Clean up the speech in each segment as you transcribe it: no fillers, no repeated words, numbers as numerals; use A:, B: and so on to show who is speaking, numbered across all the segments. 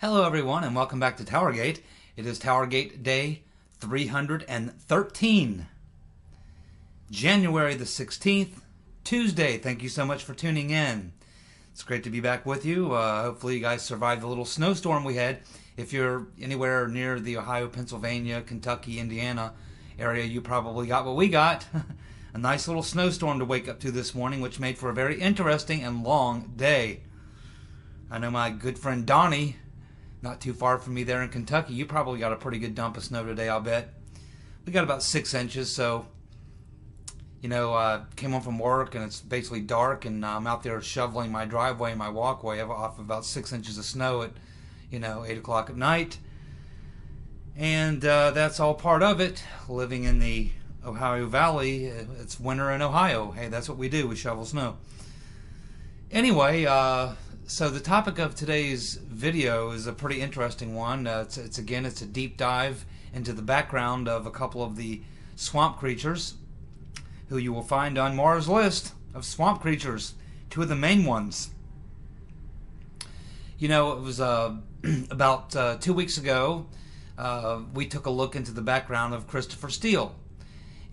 A: Hello everyone and welcome back to TowerGate. It is TowerGate day 313. January the 16th, Tuesday. Thank you so much for tuning in. It's great to be back with you. Hopefully you guys survived the little snowstorm we had. If you're anywhere near the Ohio, Pennsylvania, Kentucky, Indiana area, you probably got what we got. A nice little snowstorm to wake up to this morning, which made for a very interesting and long day. I know my good friend Donnie, not too far from me there in Kentucky, you probably got a pretty good dump of snow today, I'll bet. We got about 6 inches, so, came home from work and it's basically dark and I'm out there shoveling my driveway and my walkway off about 6 inches of snow at, 8 o'clock at night. And that's all part of it. Living in the Ohio Valley, it's winter in Ohio. Hey, that's what we do, we shovel snow. Anyway, so the topic of today's video is a pretty interesting one. It's a deep dive into the background of a couple of the swamp creatures who you will find on Mars' list of swamp creatures, two of the main ones. It was about 2 weeks ago, we took a look into the background of Christopher Steele,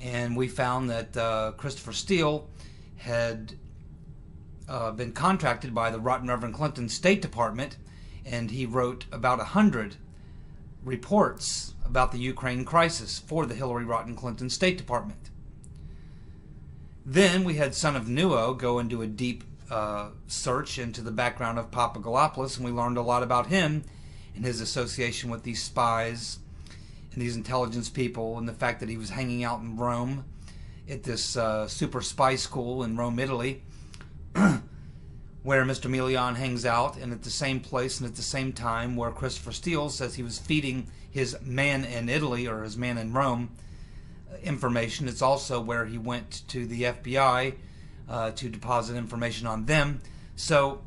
A: and we found that Christopher Steele had been contracted by the Rotten Reverend Clinton State Department, and he wrote about 100 reports about the Ukraine crisis for the Hillary Rotten Clinton State Department. Then we had Son of Nuo go and do a deep search into the background of Papagalopoulos, and we learned a lot about him and his association with these spies and these intelligence people, and the fact that he was hanging out in Rome at this super spy school in Rome, Italy, where Mr. Milian hangs out, and at the same place and at the same time where Christopher Steele says he was feeding his man in Italy, or his man in Rome, information. It's also where he went to the FBI to deposit information on them. So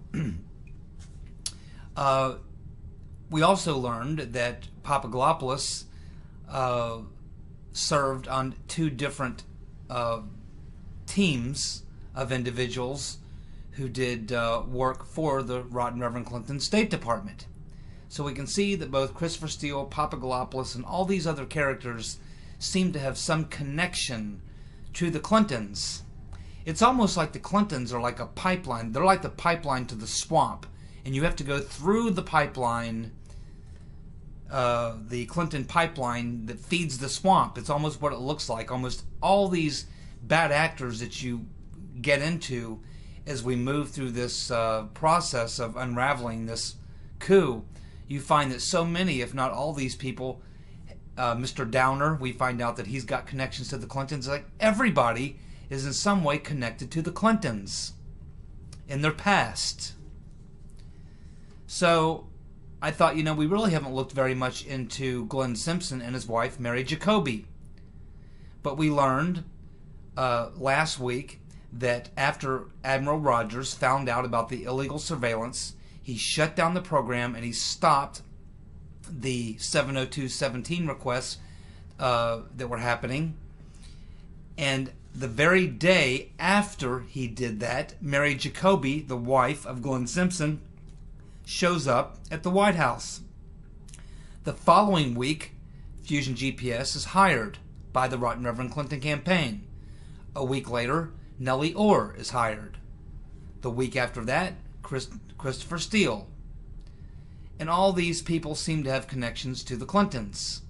A: we also learned that Papagalopoulos served on two different teams of individuals who did work for the Rotten Reverend Clinton State Department. So we can see that both Christopher Steele, Papagalopoulos, and all these other characters seem to have some connection to the Clintons. It's almost like the Clintons are like a pipeline. They're like the pipeline to the swamp, and you have to go through the pipeline, the Clinton pipeline that feeds the swamp. It's almost what it looks like. Almost all these bad actors that you get into as we move through this process of unraveling this coup, you find that so many, if not all these people, Mr. Downer, we find out that he's got connections to the Clintons. Like, everybody is in some way connected to the Clintons in their past. So I thought, we really haven't looked very much into Glenn Simpson and his wife, Mary Jacoby. But we learned last week that after Admiral Rogers found out about the illegal surveillance, he shut down the program and he stopped the 70217 requests that were happening. And the very day after he did that, Mary Jacoby, the wife of Glenn Simpson, shows up at the White House. The following week, Fusion GPS is hired by the Rotten Reverend Clinton campaign. A week later, Nellie Orr is hired. The week after that, Christopher Steele. And all these people seem to have connections to the Clintons.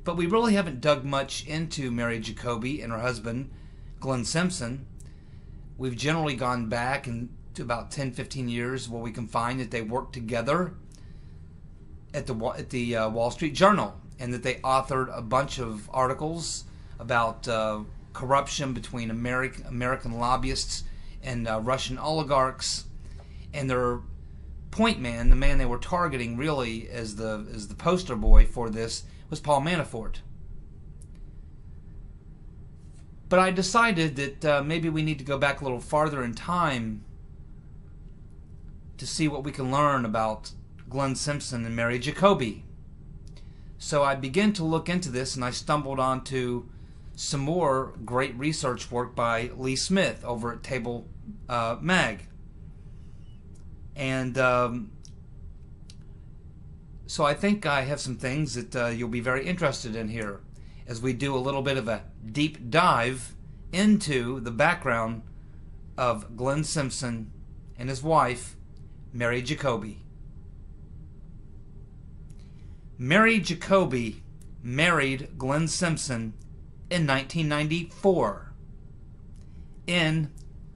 A: But we really haven't dug much into Mary Jacoby and her husband, Glenn Simpson. We've generally gone back to about 10-15 years where we can find that they worked together at the Wall Street Journal, and that they authored a bunch of articles about corruption between American lobbyists and Russian oligarchs, and their point man, the man they were targeting really as the poster boy for this, was Paul Manafort. But I decided that maybe we need to go back a little farther in time to see what we can learn about Glenn Simpson and Mary Jacoby. So I began to look into this, and I stumbled onto some more great research work by Lee Smith over at Table Mag. And So I think I have some things that you'll be very interested in here as we do a little bit of a deep dive into the background of Glenn Simpson and his wife, Mary Jacoby. Mary Jacoby married Glenn Simpson in 1994 in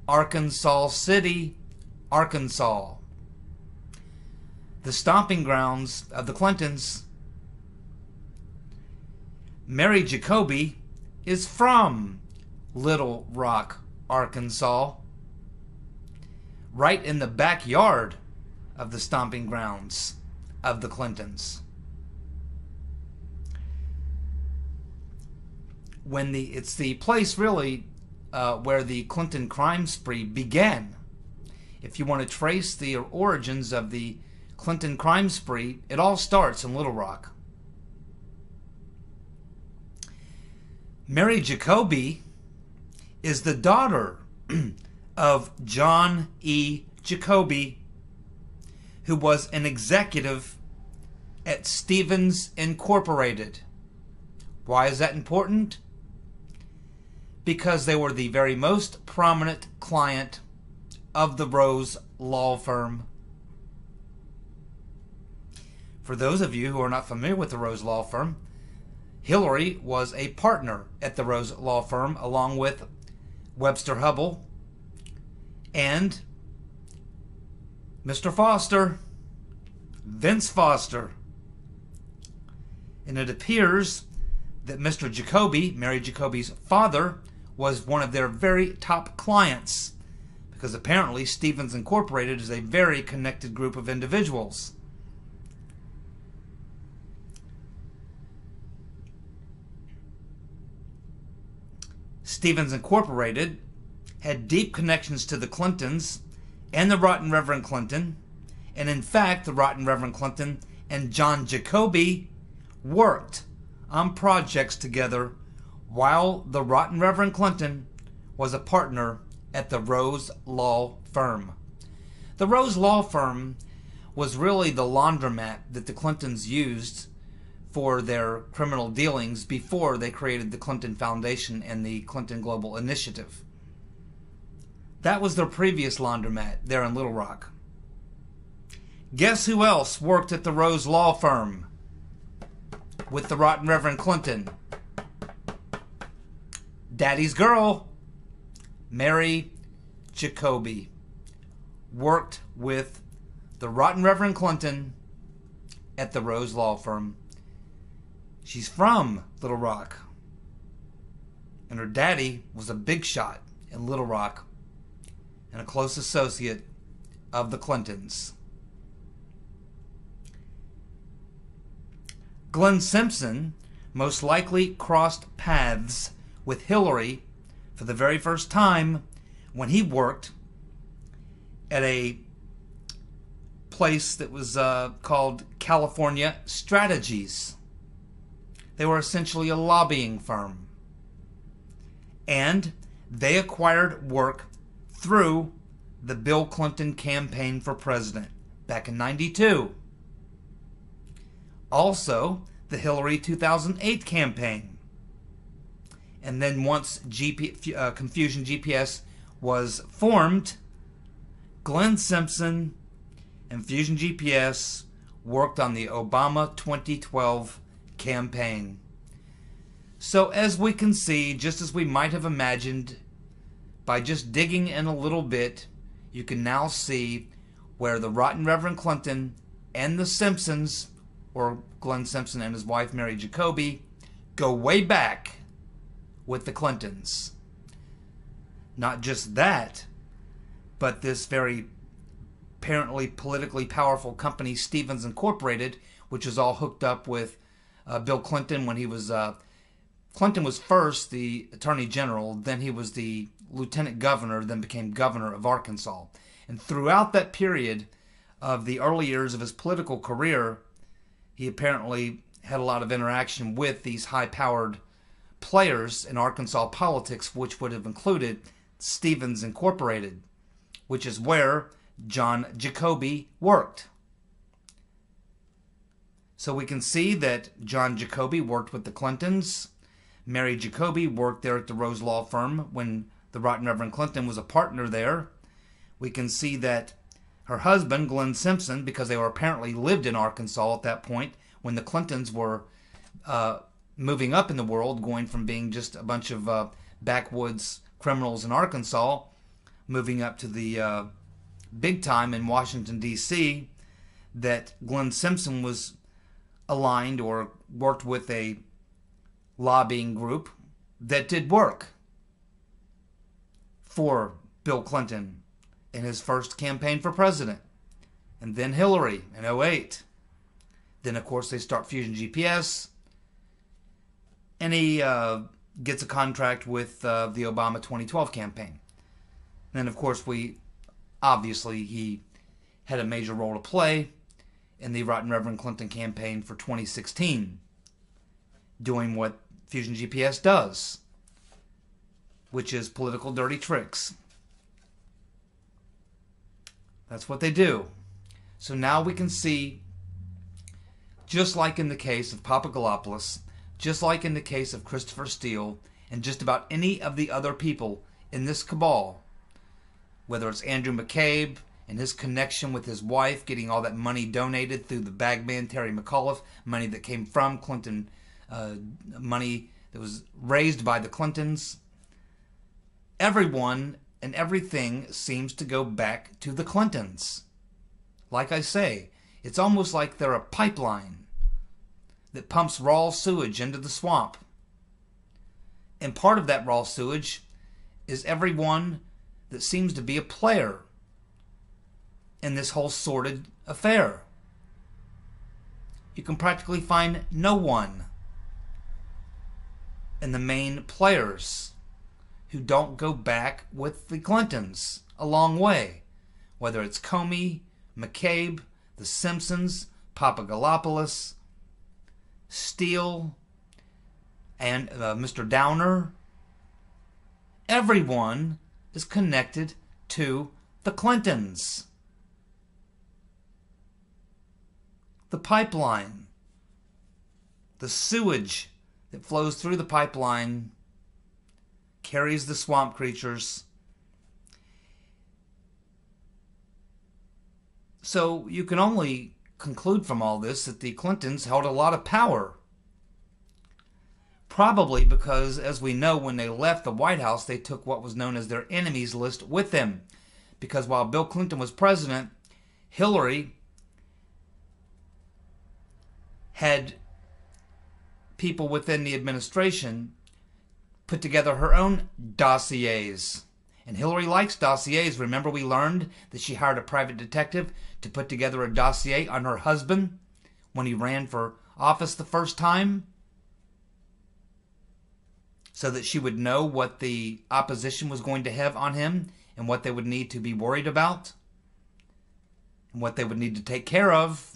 A: Arkansas City, Arkansas, the stomping grounds of the Clintons. Mary Jacoby is from Little Rock, Arkansas, right in the backyard of the stomping grounds of the Clintons. It's the place really where the Clinton crime spree began. If you want to trace the origins of the Clinton crime spree, it all starts in Little Rock. Mary Jacoby is the daughter of John E. Jacoby, who was an executive at Stevens Incorporated. Why is that important? Because they were the very most prominent client of the Rose Law Firm. For those of you who are not familiar with the Rose Law Firm, Hillary was a partner at the Rose Law Firm along with Webster Hubbell and Mr. Foster, Vince Foster. And it appears that Mr. Jacoby, Mary Jacoby's father, was one of their very top clients, because apparently Stevens Incorporated is a very connected group of individuals. Stevens Incorporated had deep connections to the Clintons and the Rotten Reverend Clinton, and in fact the Rotten Reverend Clinton and John Jacoby worked on projects together while the Rotten Reverend Clinton was a partner at the Rose Law Firm. The Rose Law Firm was really the laundromat that the Clintons used for their criminal dealings before they created the Clinton Foundation and the Clinton Global Initiative. That was their previous laundromat there in Little Rock. Guess who else worked at the Rose Law Firm with the Rotten Reverend Clinton? Daddy's girl, Mary Jacoby, worked with the Rotten Reverend Clinton at the Rose Law Firm. She's from Little Rock, and her daddy was a big shot in Little Rock and a close associate of the Clintons. Glenn Simpson most likely crossed paths with Hillary for the very first time when he worked at a place that was called California Strategies. They were essentially a lobbying firm, and they acquired work through the Bill Clinton campaign for president back in '92. Also, the Hillary 2008 campaign. And then once Confusion GPS was formed, Glenn Simpson and Fusion GPS worked on the Obama 2012 campaign. So as we can see, just as we might have imagined, by just digging in a little bit, you can now see where the Rotten Reverend Clinton and the Simpsons, or Glenn Simpson and his wife Mary Jacoby, go way back with the Clintons. Not just that, but this very apparently politically powerful company, Stevens Incorporated, which is all hooked up with Bill Clinton when he was... Clinton was first the Attorney General, then he was the Lieutenant Governor, then became Governor of Arkansas. And throughout that period of the early years of his political career, he apparently had a lot of interaction with these high-powered players in Arkansas politics, which would have included Stevens Incorporated, which is where John Jacoby worked. So we can see that John Jacoby worked with the Clintons. Mary Jacoby worked there at the Rose Law Firm when the Right Reverend Clinton was a partner there. We can see that her husband, Glenn Simpson, because they were apparently lived in Arkansas at that point when the Clintons were moving up in the world, going from being just a bunch of backwoods criminals in Arkansas, moving up to the big time in Washington, D.C., that Glenn Simpson was aligned or worked with a lobbying group that did work for Bill Clinton in his first campaign for president, and then Hillary in 2008. Then, of course, they start Fusion GPS, and he gets a contract with the Obama 2012 campaign. And then, of course, he had a major role to play in the Right Reverend Clinton campaign for 2016, doing what Fusion GPS does, which is political dirty tricks. That's what they do. So now we can see, just like in the case of Papadopoulos, just like in the case of Christopher Steele, and just about any of the other people in this cabal, whether it's Andrew McCabe and his connection with his wife, getting all that money donated through the bagman Terry McAuliffe, money that came from Clinton, money that was raised by the Clintons. Everyone and everything seems to go back to the Clintons. Like I say, it's almost like they're a pipeline that pumps raw sewage into the swamp. And part of that raw sewage is everyone that seems to be a player in this whole sordid affair. You can practically find no one in the main players who don't go back with the Clintons a long way. Whether it's Comey, McCabe, the Simpsons, Papadopoulos, Steele, and Mr. Downer. Everyone is connected to the Clintons. The pipeline, the sewage that flows through the pipeline, carries the swamp creatures. So you can only conclude from all this that the Clintons held a lot of power. Probably because, as we know, when they left the White House, they took what was known as their enemies list with them. Because while Bill Clinton was president, Hillary had people within the administration put together her own dossiers. And Hillary likes dossiers. Remember, we learned that she hired a private detective to put together a dossier on her husband when he ran for office the first time, so that she would know what the opposition was going to have on him and what they would need to be worried about and what they would need to take care of.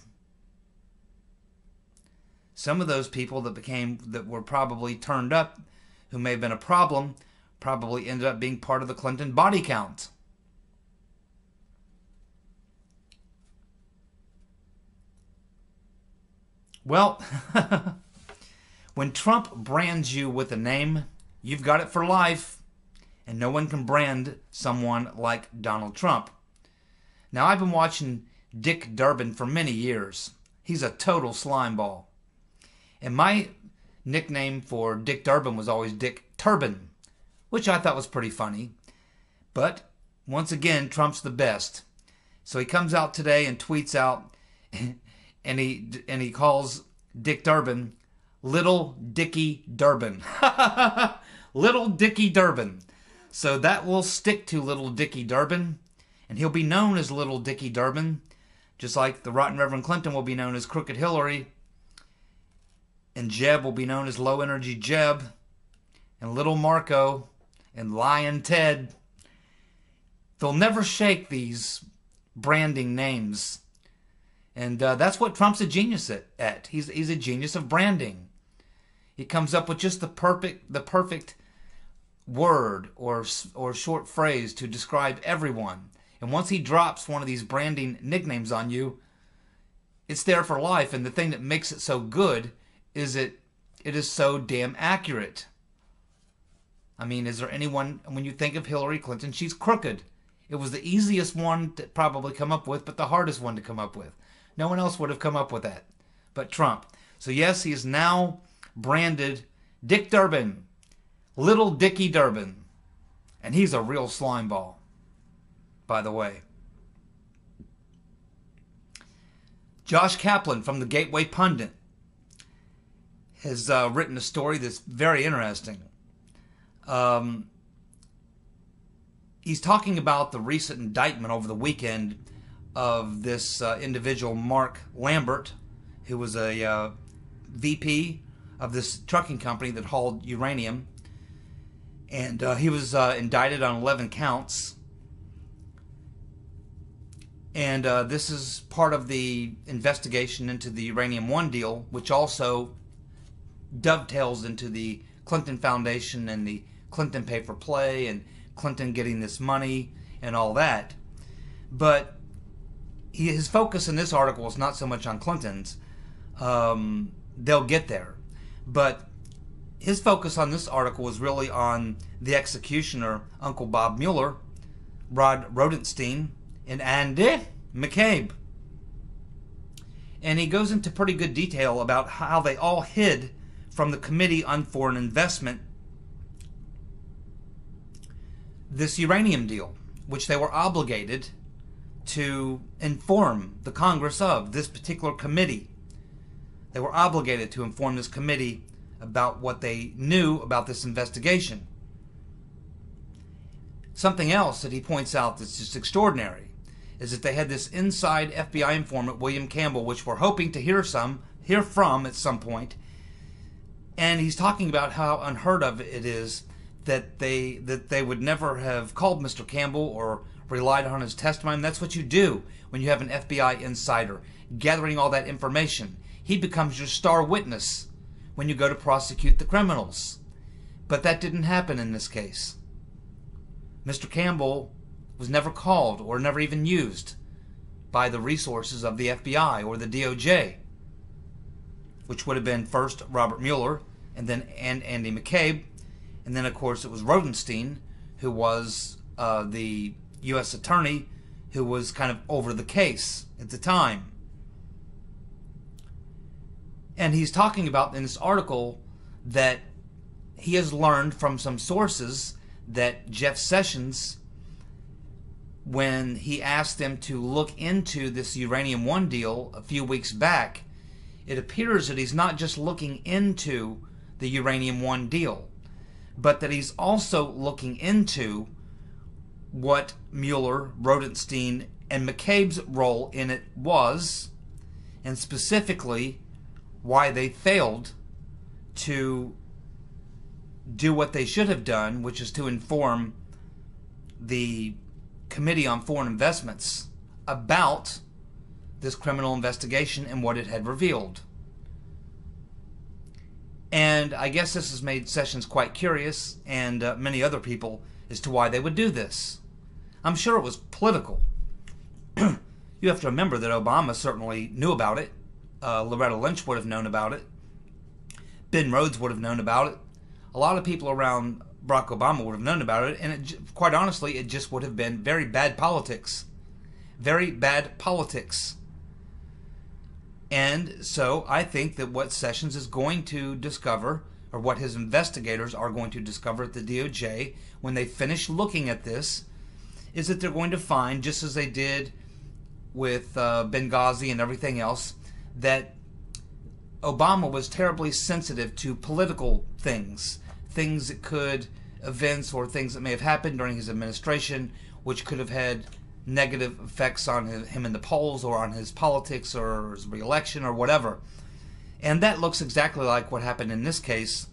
A: Some of those people that were probably turned up, who may have been a problem, probably ended up being part of the Clinton body count. Well, when Trump brands you with a name, you've got it for life, and no one can brand someone like Donald Trump. Now, I've been watching Dick Durbin for many years. He's a total slimeball. And my nickname for Dick Durbin was always Dick Turban, which I thought was pretty funny. But, once again, Trump's the best. So he comes out today and tweets out, and he calls Dick Durbin Little Dickie Durbin. Little Dickie Durbin. So that will stick to Little Dickie Durbin, and he'll be known as Little Dickie Durbin, just like the Rotten Reverend Clinton will be known as Crooked Hillary, and Jeb will be known as Low Energy Jeb, and Little Marco, and Lion Ted. They'll never shake these branding names. And that's what Trump's a genius at. He's a genius of branding. He comes up with just the perfect word or short phrase to describe everyone. And once he drops one of these branding nicknames on you, It's there for life, and the thing that makes it so good is it is so damn accurate. I mean, is there anyone, when you think of Hillary Clinton, she's crooked. It was the easiest one to probably come up with, but the hardest one to come up with. No one else would have come up with that but Trump. So yes, he is now branded Dick Durbin, Little Dickie Durbin. And he's a real slimeball, by the way. Josh Kaplan from the Gateway Pundit has written a story that's very interesting. He's talking about the recent indictment over the weekend of this individual, Mark Lambert, who was a VP of this trucking company that hauled uranium. And he was indicted on 11 counts. And this is part of the investigation into the Uranium One deal, which also dovetails into the Clinton Foundation and the Clinton pay for play and Clinton getting this money and all that. But his focus in this article is not so much on Clinton's. They'll get there. But his focus on this article was really on the executioner, Uncle Bob Mueller, Rod Rodenstein, and Andy McCabe. And he goes into pretty good detail about how they all hid from the Committee on Foreign Investment this uranium deal, which they were obligated to inform the Congress of, this particular committee. They were obligated to inform this committee about what they knew about this investigation. Something else that he points out that's just extraordinary is that they had this inside FBI informant, William Campbell, which we're hoping to hear from at some point. And he's talking about how unheard of it is that they would never have called Mr. Campbell or relied on his testimony. And that's what you do when you have an FBI insider gathering all that information. He becomes your star witness when you go to prosecute the criminals. But that didn't happen in this case. Mr. Campbell was never called or never even used by the resources of the FBI or the DOJ, which would have been first Robert Mueller and then Andy McCabe, and then of course it was Rodenstein, who was the U.S. attorney who was kind of over the case at the time. And he's talking about in this article that he has learned from some sources that Jeff Sessions, when he asked them to look into this Uranium One deal a few weeks back, it appears that he's not just looking into the Uranium One deal, but that he's also looking into what Mueller, Rodenstein, and McCabe's role in it was, and specifically why they failed to do what they should have done, which is to inform the Committee on Foreign Investments about this criminal investigation and what it had revealed. And I guess this has made Sessions quite curious, and many other people, as to why they would do this. I'm sure it was political. You have to remember that Obama certainly knew about it. Loretta Lynch would have known about it. Ben Rhodes would have known about it. A lot of people around Barack Obama would have known about it, and quite honestly, it just would have been very bad politics. Very bad politics. And so I think that what Sessions is going to discover, or what his investigators are going to discover at the DOJ when they finish looking at this, is that they're going to find, just as they did with Benghazi and everything else, that Obama was terribly sensitive to political things that could, events or things that may have happened during his administration, which could have had negative effects on him in the polls or on his politics or his re-election or whatever. And that looks exactly like what happened in this case.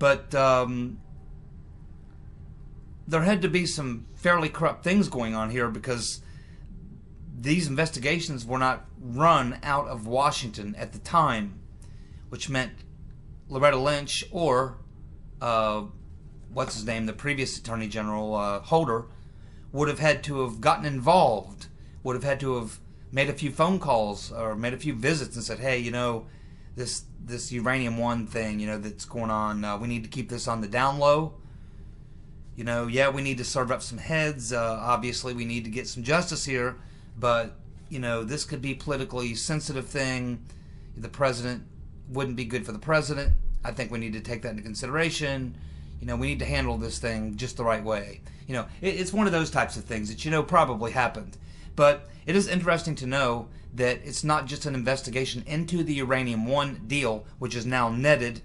A: But there had to be some fairly corrupt things going on here, because these investigations were not run out of Washington at the time, which meant Loretta Lynch or the previous Attorney General, Holder, would have had to have gotten involved, would have had to have made a few phone calls or made a few visits and said, hey, this Uranium One thing, that's going on, we need to keep this on the down low. Yeah, we need to serve up some heads. Obviously, we need to get some justice here, but this could be politically sensitive thing. The president wouldn't be good for the president. I think we need to take that into consideration. We need to handle this thing just the right way. It's one of those types of things that probably happened. But it is interesting to know that it's not just an investigation into the Uranium One deal, which has now netted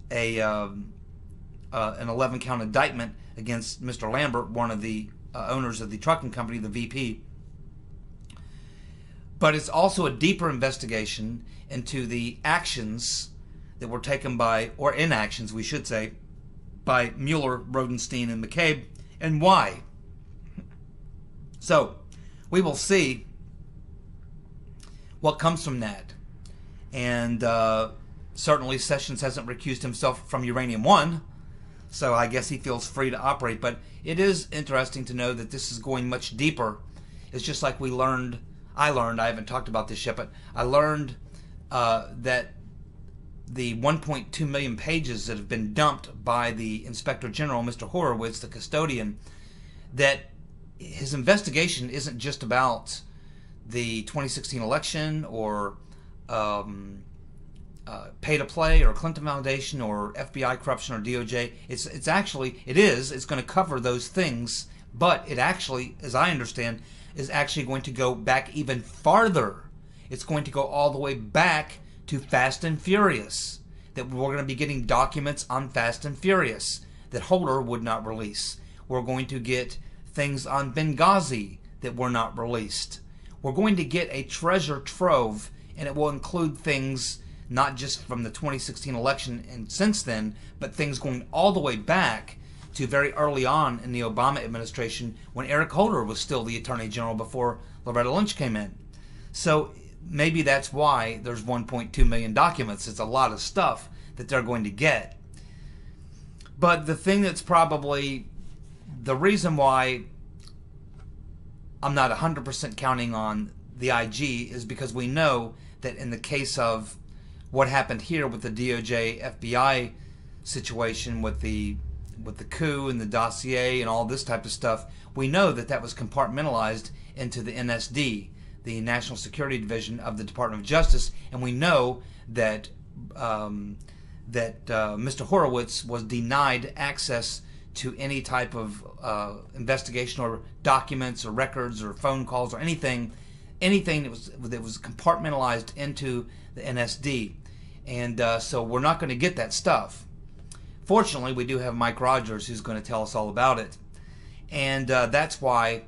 A: an 11-count indictment against Mr. Lambert, one of the owners of the trucking company, the VP. But it's also a deeper investigation into the actions that were taken by, or inactions, we should say, by Mueller, Rodenstein, and McCabe, and why. So, we will see what comes from that. And certainly Sessions hasn't recused himself from Uranium One, so I guess he feels free to operate. But it is interesting to know that this is going much deeper. It's just like I haven't talked about this yet, but I learned that the 1.2 million pages that have been dumped by the Inspector General, Mr. Horowitz, the custodian, that his investigation isn't just about the 2016 election or pay to play or Clinton Foundation or FBI corruption or DOJ. It's going to cover those things, but it actually, as I understand, is actually going to go back even farther. It's going to go all the way back to Fast and Furious. That we're going to be getting documents on Fast and Furious that Holder would not release. We're going to get things on Benghazi that were not released. We're going to get a treasure trove, and it will include things not just from the 2016 election and since then, but things going all the way back to very early on in the Obama administration when Eric Holder was still the Attorney General before Loretta Lynch came in. So maybe that's why there's 1.2 million documents. It's a lot of stuff that they're going to get. But the thing that's probably the reason why I'm not 100% counting on the IG is because we know that in the case of what happened here with the DOJ FBI situation with the coup and the dossier and all this type of stuff, we know that that was compartmentalized into the NSD, the National Security Division of the Department of Justice, and we know that Mr. Horowitz was denied access to any type of investigation or documents or records or phone calls or anything that was compartmentalized into the NSD, and so we're not going to get that stuff. Fortunately, we do have Mike Rogers who's going to tell us all about it, and that's why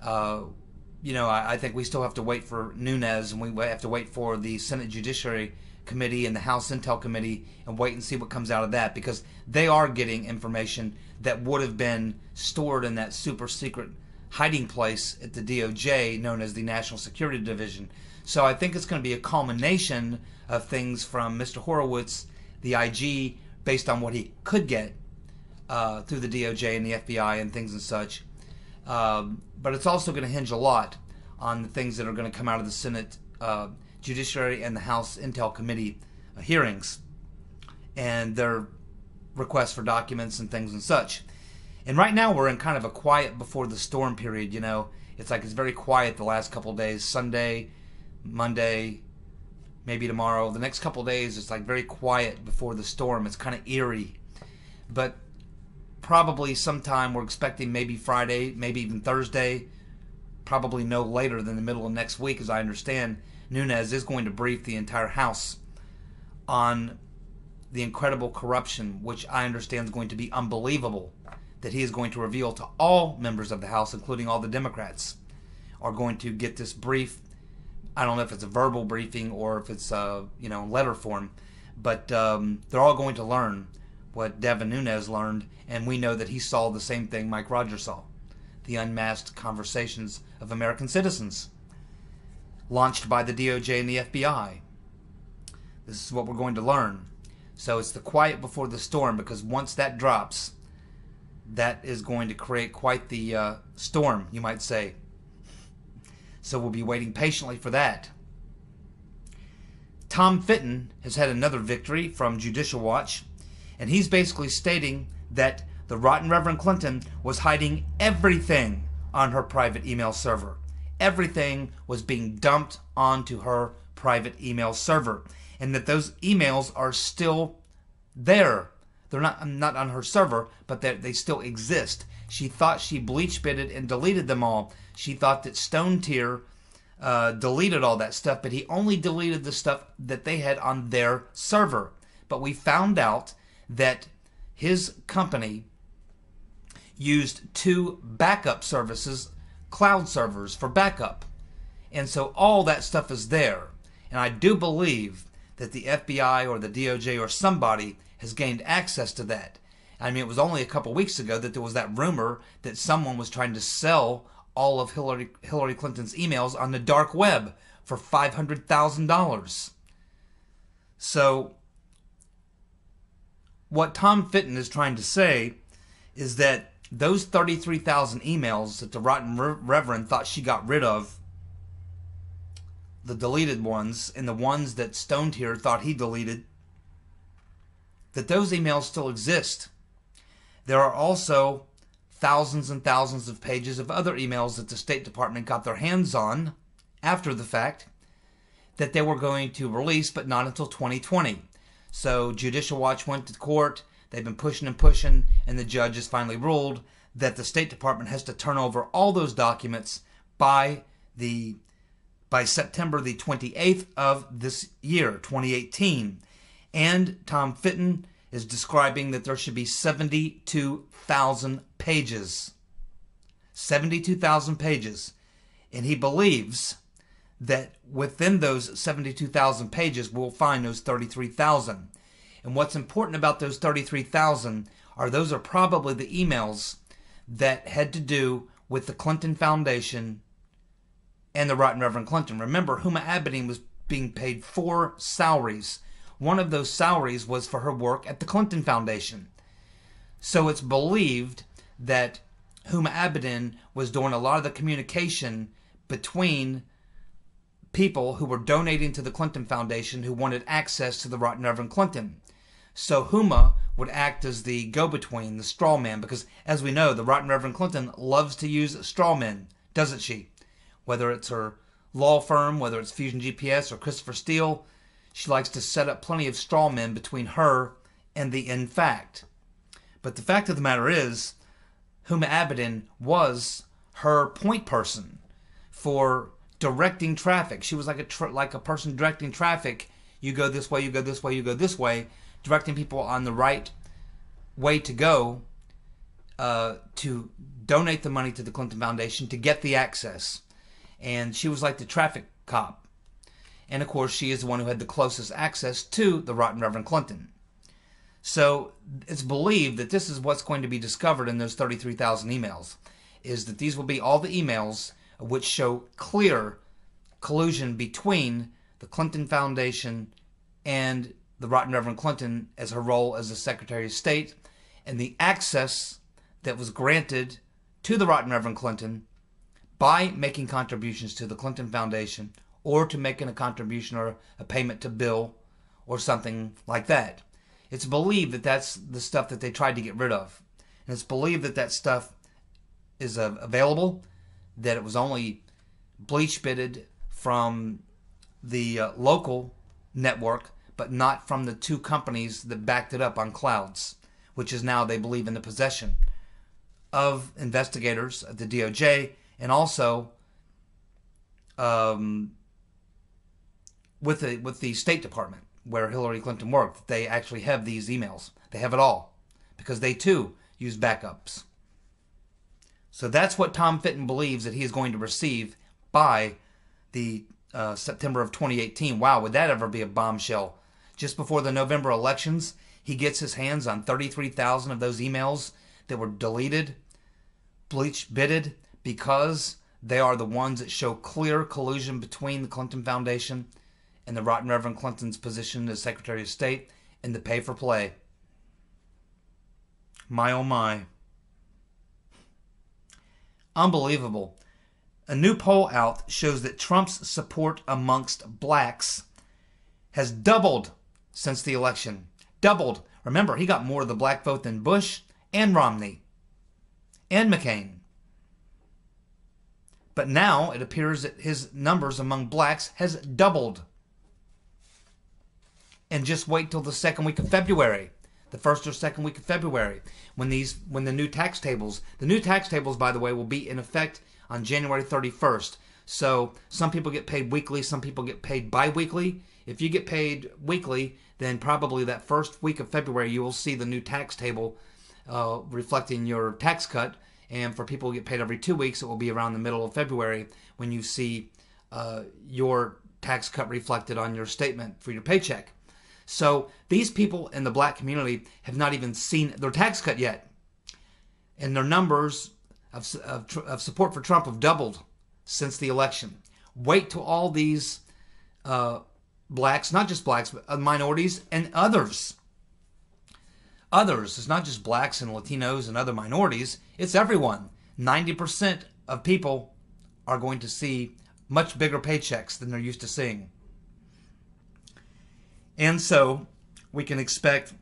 A: I think we still have to wait for Nunes, and we have to wait for the Senate Judiciary Committee and the House Intel Committee and wait and see what comes out of that, because they are getting information that would have been stored in that super secret hiding place at the DOJ known as the National Security Division. So I think it's going to be a culmination of things from Mr. Horowitz, the IG, based on what he could get through the DOJ and the FBI and things and such. But it's also going to hinge a lot on the things that are going to come out of the Senate Judiciary and the House Intel Committee hearings and their requests for documents and things and such. And right now we're in kind of a quiet before the storm period. It's like it's very quiet the last couple of days. Sunday, Monday, maybe tomorrow. The next couple of days it's like very quiet before the storm. It's kind of eerie. But probably sometime we're expecting maybe Friday, maybe even Thursday, probably no later than the middle of next week, as I understand, Nunes is going to brief the entire House on the incredible corruption, which I understand is going to be unbelievable, that he is going to reveal to all members of the House, including all the Democrats, are going to get this brief. I don't know if it's a verbal briefing or if it's letter form, but they're all going to learn what Devin Nunes learned, and we know that he saw the same thing Mike Rogers saw, the unmasked conversations of American citizens launched by the DOJ and the FBI. This is what we're going to learn. So it's the quiet before the storm, because once that drops, that is going to create quite the storm, you might say. So we'll be waiting patiently for that. Tom Fitton has had another victory from Judicial Watch, and he's basically stating that the Rotten Reverend Clinton was hiding everything on her private email server. Everything was being dumped onto her private email server, and that those emails are still there. They're not on her server, but they still exist. She thought she bleach bitted and deleted them all. She thought that Stone Tier deleted all that stuff, but he only deleted the stuff that they had on their server. But we found out that his company used 2 backup services, cloud servers for backup. And so all that stuff is there. And I do believe that the FBI or the DOJ or somebody has gained access to that. I mean, it was only a couple weeks ago that there was that rumor that someone was trying to sell all of Hillary Clinton's emails on the dark web for $500,000. So what Tom Fitton is trying to say is that those 33,000 emails that the Rotten Reverend thought she got rid of, the deleted ones, and the ones that Stone Tier thought he deleted, that those emails still exist. There are also thousands and thousands of pages of other emails that the State Department got their hands on after the fact that they were going to release, but not until 2020. So Judicial Watch went to court. They've been pushing and pushing, and the judge has finally ruled that the State Department has to turn over all those documents by September the 28th of this year, 2018. And Tom Fitton is describing that there should be 72,000 pages. 72,000 pages. And he believes that within those 72,000 pages, we'll find those 33,000. And what's important about those 33,000 are those are probably the emails that had to do with the Clinton Foundation and the Rotten Reverend Clinton. Remember, Huma Abedin was being paid 4 salaries. One of those salaries was for her work at the Clinton Foundation. So it's believed that Huma Abedin was doing a lot of the communication between people who were donating to the Clinton Foundation who wanted access to the Rotten Reverend Clinton. So Huma would act as the go-between, the straw man, because as we know, the Rotten Reverend Clinton loves to use straw men, doesn't she? Whether it's her law firm, whether it's Fusion GPS or Christopher Steele, she likes to set up plenty of straw men between her and the in fact. But the fact of the matter is, Huma Abedin was her point person for directing traffic. She was like a person directing traffic. You go this way, you go this way, you go this way, directing people on the right way to go to donate the money to the Clinton Foundation to get the access. And she was like the traffic cop. And of course, she is the one who had the closest access to the Rotten Reverend Clinton. So it's believed that this is what's going to be discovered in those 33,000 emails, is that these will be all the emails which show clear collusion between the Clinton Foundation and the Rotten Reverend Clinton as her role as the Secretary of State, and the access that was granted to the Rotten Reverend Clinton by making contributions to the Clinton Foundation, or to making a contribution or a payment to Bill or something like that. It's believed that that's the stuff that they tried to get rid of. And it's believed that that stuff is available, that it was only bleach bitted from the local network, but not from the 2 companies that backed it up on clouds, which is now, they believe, in the possession of investigators at the DOJ, and also with the State Department, where Hillary Clinton worked. They actually have these emails. They have it all, because they too use backups. So that's what Tom Fitton believes that he is going to receive by the September of 2018. Wow, would that ever be a bombshell? Just before the November elections, he gets his hands on 33,000 of those emails that were deleted, bleach bitted, because they are the ones that show clear collusion between the Clinton Foundation and the Rotten Reverend Clinton's position as Secretary of State and the pay for play. My oh my. Unbelievable. A new poll out shows that Trump's support amongst blacks has doubled since the election. Doubled. Remember, he got more of the black vote than Bush and Romney and McCain. But now it appears that his numbers among blacks has doubled. And just wait till the second week of February, the first or second week of February, when the new tax tables, by the way, will be in effect on January 31st. So some people get paid weekly, some people get paid bi-weekly. If you get paid weekly, then probably that first week of February you will see the new tax table reflecting your tax cut. And for people who get paid every 2 weeks, it will be around the middle of February when you see your tax cut reflected on your statement for your paycheck. So these people in the black community have not even seen their tax cut yet. And their numbers of support for Trump have doubled since the election. Wait till all these blacks, not just blacks, but minorities and others. Others, it's not just blacks and Latinos and other minorities, it's everyone. 90% of people are going to see much bigger paychecks than they're used to seeing. And so we can expect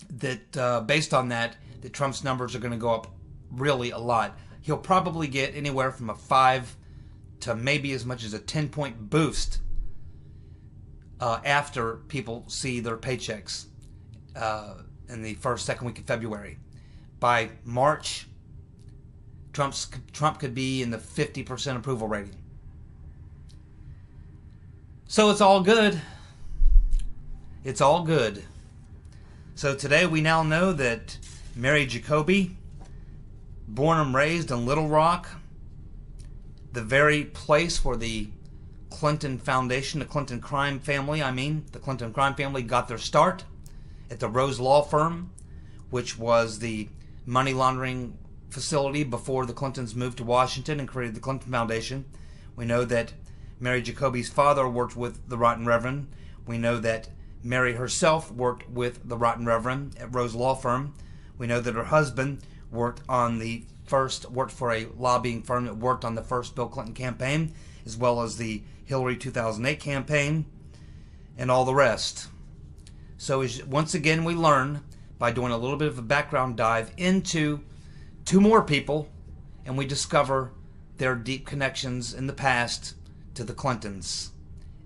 A: that based on that Trump's numbers are going to go up really a lot. He'll probably get anywhere from a 5 to maybe as much as a 10-point boost after people see their paychecks in the first, second week of February. By March, Trump could be in the 50% approval rating. So it's all good. It's all good. So today we now know that Mary Jacoby, born and raised in Little Rock, the very place where the Clinton Foundation, the Clinton crime family got their start, at the Rose Law Firm, which was the money laundering facility before the Clintons moved to Washington and created the Clinton Foundation. We know that Mary Jacoby's father worked with the Rotten Reverend. We know that Mary herself worked with the Rotten Reverend at Rose Law Firm. We know that her husband worked for a lobbying firm that worked on the first Bill Clinton campaign, as well as the Hillary 2008 campaign, and all the rest. So once again we learn by doing a little bit of a background dive into two more people, and we discover their deep connections in the past to the Clintons.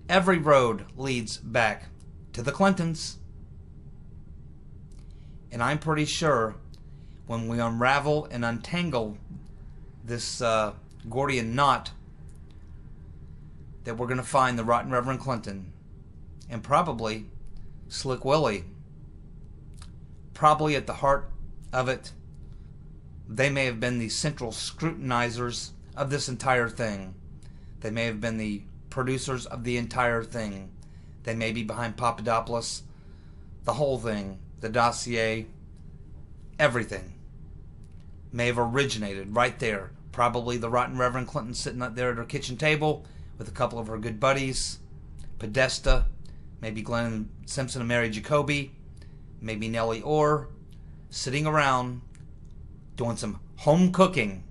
A: Every road leads back to the Clintons. And I'm pretty sure when we unravel and untangle this Gordian knot that we're going to find the Rotten Reverend Clinton and probably Slick Willie. Probably at the heart of it, they may have been the central scrutinizers of this entire thing. They may have been the producers of the entire thing. They may be behind Papadopoulos, the whole thing, the dossier, everything may have originated right there. Probably the Rotten Reverend Clinton sitting up there at her kitchen table with a couple of her good buddies, Podesta, maybe Glenn Simpson and Mary Jacoby, maybe Nellie Orr, sitting around doing some home cooking.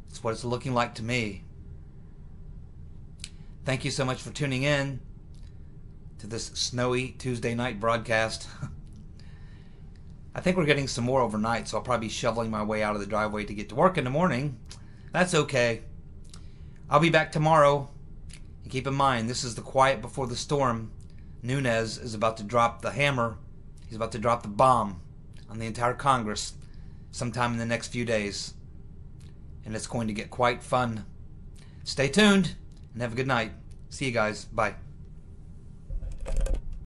A: That's what it's looking like to me. Thank you so much for tuning in to this snowy Tuesday night broadcast. I think we're getting some more overnight, so I'll probably be shoveling my way out of the driveway to get to work in the morning. That's okay. I'll be back tomorrow. And keep in mind, this is the quiet before the storm. Nunes is about to drop the hammer. He's about to drop the bomb on the entire Congress sometime in the next few days. And it's going to get quite fun. Stay tuned and have a good night. See you guys. Bye.